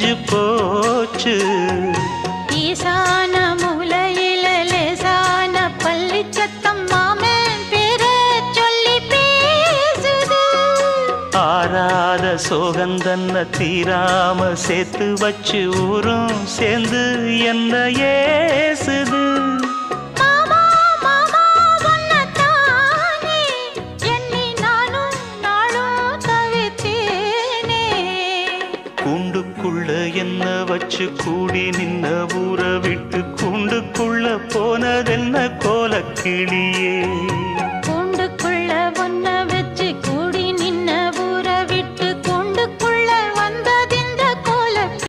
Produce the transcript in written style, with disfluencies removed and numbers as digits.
நனைஞ்சு போச்சு. ஈசான மூலையில லேசான பள்ளி சத்தம் மாமன் பேர சொல்லி பேசுது. ஆறாத சோகந்தன்ன தீராம சேர்த்து வச்சு ஊரும் சேர்ந்து என்ன ஏசுது. கூண்டுக்குள்ள என்ன வச்சு கூடி நின்ன ஊரை விட்டு கூண்டுக்குள்ள போனதென்ன கோலக்கிளியே.